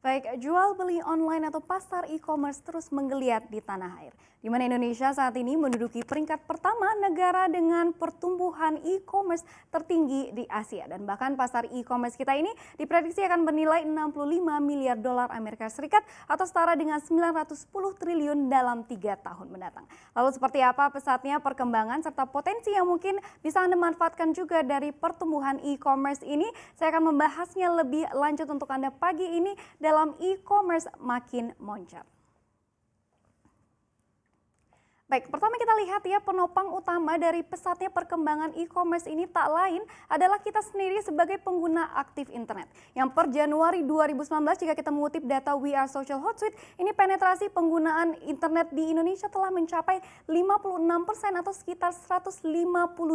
Baik jual beli online atau pasar e-commerce terus menggeliat di tanah air. Di mana Indonesia saat ini menduduki peringkat pertama negara dengan pertumbuhan e-commerce tertinggi di Asia. Dan bahkan pasar e-commerce kita ini diprediksi akan bernilai 65 miliar dolar Amerika Serikat atau setara dengan 910 triliun dalam 3 tahun mendatang. Lalu seperti apa pesatnya perkembangan serta potensi yang mungkin bisa Anda manfaatkan juga dari pertumbuhan e-commerce ini? Saya akan membahasnya lebih lanjut untuk Anda pagi ini dalam e-commerce makin moncer. Baik, pertama kita lihat ya penopang utama dari pesatnya perkembangan e-commerce ini tak lain adalah kita sendiri sebagai pengguna aktif internet. Yang per Januari 2019 jika kita mengutip data We Are Social Hotsuite, ini penetrasi penggunaan internet di Indonesia telah mencapai 56% atau sekitar 150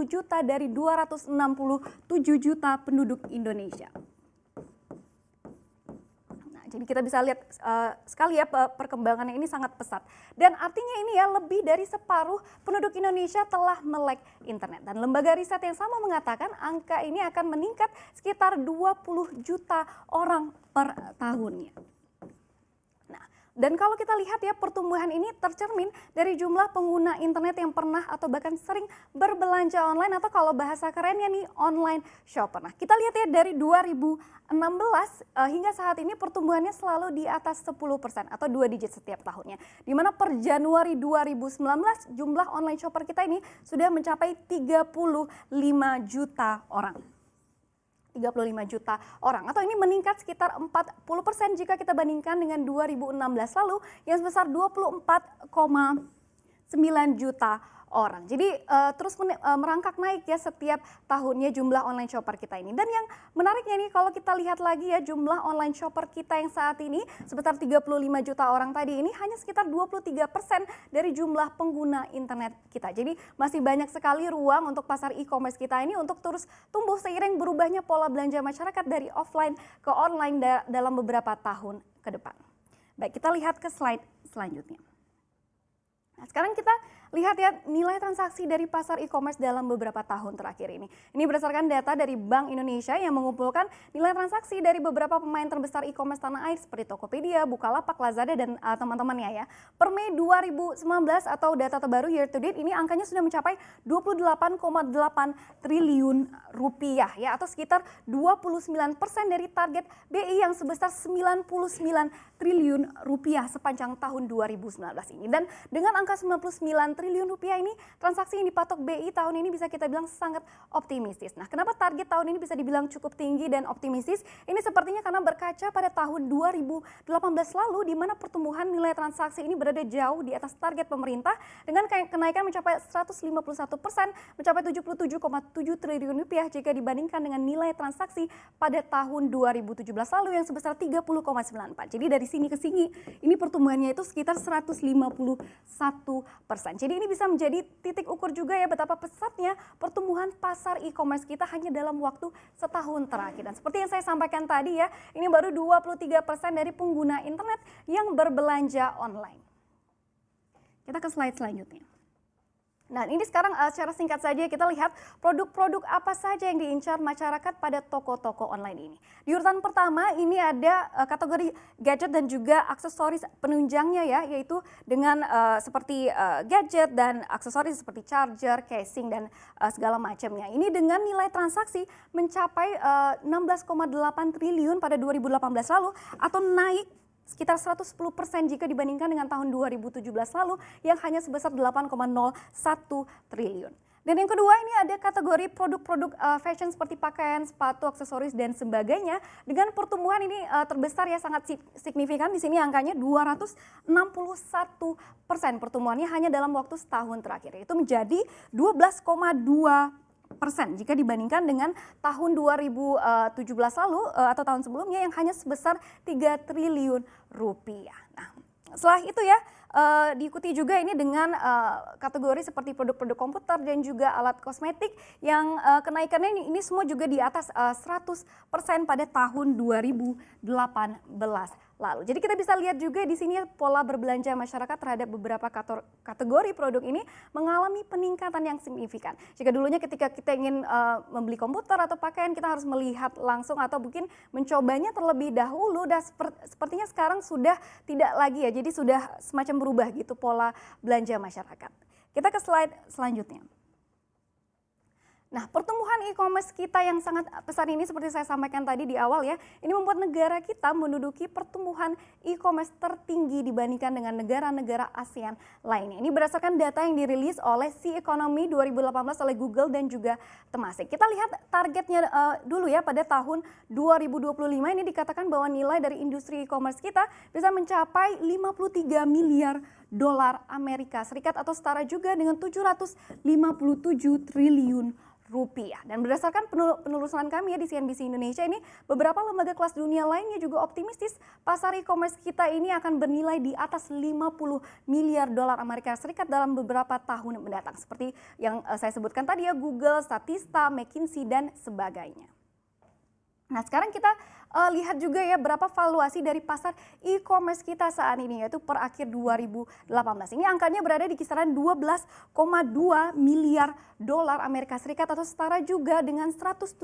juta dari 267 juta penduduk Indonesia. Jadi kita bisa lihat sekali ya perkembangannya ini sangat pesat. Dan artinya ini ya lebih dari separuh penduduk Indonesia telah melek internet. Dan lembaga riset yang sama mengatakan angka ini akan meningkat sekitar 20 juta orang per tahunnya. Dan kalau kita lihat ya pertumbuhan ini tercermin dari jumlah pengguna internet yang pernah atau bahkan sering berbelanja online atau kalau bahasa kerennya nih online shopper. Nah kita lihat ya dari 2016 hingga saat ini pertumbuhannya selalu di atas 10% atau 2 digit setiap tahunnya. Dimana per Januari 2019 jumlah online shopper kita ini sudah mencapai 35 juta orang. 35 juta orang atau ini meningkat sekitar 40% jika kita bandingkan dengan 2016 lalu yang sebesar 24,9 juta orang. Jadi terus merangkak naik ya setiap tahunnya jumlah online shopper kita ini. Dan yang menariknya nih kalau kita lihat lagi ya jumlah online shopper kita yang saat ini sebesar 35 juta orang tadi ini hanya sekitar 23% dari jumlah pengguna internet kita. Jadi masih banyak sekali ruang untuk pasar e-commerce kita ini untuk terus tumbuh seiring berubahnya pola belanja masyarakat dari offline ke online dalam beberapa tahun ke depan. Baik, kita lihat ke slide selanjutnya. Nah, sekarang kita lihat ya nilai transaksi dari pasar e-commerce dalam beberapa tahun terakhir ini. Ini berdasarkan data dari Bank Indonesia yang mengumpulkan nilai transaksi dari beberapa pemain terbesar e-commerce tanah air seperti Tokopedia, Bukalapak, Lazada, dan teman-temannya ya. Per Mei 2019 atau data terbaru year to date ini angkanya sudah mencapai 28,8 triliun rupiah ya atau sekitar 29% dari target BI yang sebesar 99 triliun rupiah sepanjang tahun 2019 ini. Dan dengan angka 99 triliun rupiah ini transaksi yang dipatok BI tahun ini bisa kita bilang sangat optimistis. Nah, kenapa target tahun ini bisa dibilang cukup tinggi dan optimistis? Ini sepertinya karena berkaca pada tahun 2018 lalu di mana pertumbuhan nilai transaksi ini berada jauh di atas target pemerintah dengan kenaikan mencapai 151%, mencapai 77,7 triliun rupiah jika dibandingkan dengan nilai transaksi pada tahun 2017 lalu yang sebesar 30,94. Jadi dari sini ke sini ini pertumbuhannya itu sekitar 151%. Jadi ini bisa menjadi titik ukur juga ya betapa pesatnya pertumbuhan pasar e-commerce kita hanya dalam waktu setahun terakhir. Dan seperti yang saya sampaikan tadi ya, ini baru 23% dari pengguna internet yang berbelanja online. Kita ke slide selanjutnya. Nah ini sekarang secara singkat saja kita lihat produk-produk apa saja yang diincar masyarakat pada toko-toko online ini. Di urutan pertama ini ada kategori gadget dan juga aksesoris penunjangnya ya, yaitu dengan seperti gadget dan aksesoris seperti charger, casing dan segala macamnya. Ini dengan nilai transaksi mencapai 16,8 triliun pada 2018 lalu atau naik sekitar 110% jika dibandingkan dengan tahun 2017 lalu yang hanya sebesar 8,01 triliun. Dan yang kedua ini ada kategori produk-produk fashion seperti pakaian, sepatu, aksesoris dan sebagainya dengan pertumbuhan ini terbesar ya sangat signifikan. Di sini angkanya 261% pertumbuhannya hanya dalam waktu setahun terakhir. Itu menjadi 12,2% jika dibandingkan dengan tahun 2017 lalu atau tahun sebelumnya yang hanya sebesar 3 triliun rupiah. Nah, setelah itu ya diikuti juga ini dengan kategori seperti produk-produk komputer dan juga alat kosmetik yang kenaikannya ini semua juga di atas 100% pada tahun 2018 lalu. Jadi kita bisa lihat juga di sini pola berbelanja masyarakat terhadap beberapa kategori produk ini mengalami peningkatan yang signifikan. Jika dulunya ketika kita ingin membeli komputer atau pakaian kita harus melihat langsung atau mungkin mencobanya terlebih dahulu, dan sepertinya sekarang sudah tidak lagi ya. Jadi sudah semacam berubah gitu pola belanja masyarakat. Kita ke slide selanjutnya. Nah, pertumbuhan e-commerce kita yang sangat besar ini seperti saya sampaikan tadi di awal ya, ini membuat negara kita menduduki pertumbuhan e-commerce tertinggi dibandingkan dengan negara-negara ASEAN lainnya. Ini berdasarkan data yang dirilis oleh Sea Economy 2018 oleh Google dan juga Temasek. Kita lihat targetnya dulu ya, pada tahun 2025 ini dikatakan bahwa nilai dari industri e-commerce kita bisa mencapai 53 miliar dolar Amerika Serikat atau setara juga dengan 757 triliun rupiah. Dan berdasarkan penelusuran kami ya di CNBC Indonesia ini, beberapa lembaga kelas dunia lainnya juga optimistis pasar e-commerce kita ini akan bernilai di atas 50 miliar dolar Amerika Serikat dalam beberapa tahun mendatang. Seperti yang saya sebutkan tadi ya, Google, Statista, McKinsey, dan sebagainya. Nah, sekarang kita lihat juga ya berapa valuasi dari pasar e-commerce kita saat ini, yaitu per akhir 2018. Ini angkanya berada di kisaran 12,2 miliar dolar Amerika Serikat atau setara juga dengan 174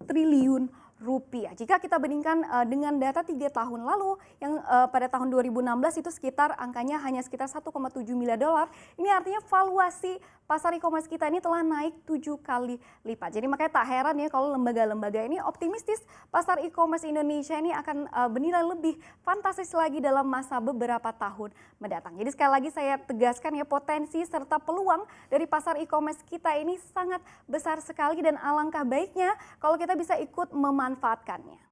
triliun rupiah. Jika kita bandingkan dengan data 3 tahun lalu yang pada tahun 2016 itu sekitar angkanya hanya sekitar 1,7 miliar dolar. Ini artinya valuasi pasar e-commerce kita ini telah naik 7 kali lipat. Jadi makanya tak heran ya kalau lembaga-lembaga ini optimistis pasar e-commerce Indonesia ini akan bernilai lebih fantastis lagi dalam masa beberapa tahun mendatang. Jadi sekali lagi saya tegaskan ya, potensi serta peluang dari pasar e-commerce kita ini sangat besar sekali dan alangkah baiknya kalau kita bisa ikut memanfaatkannya.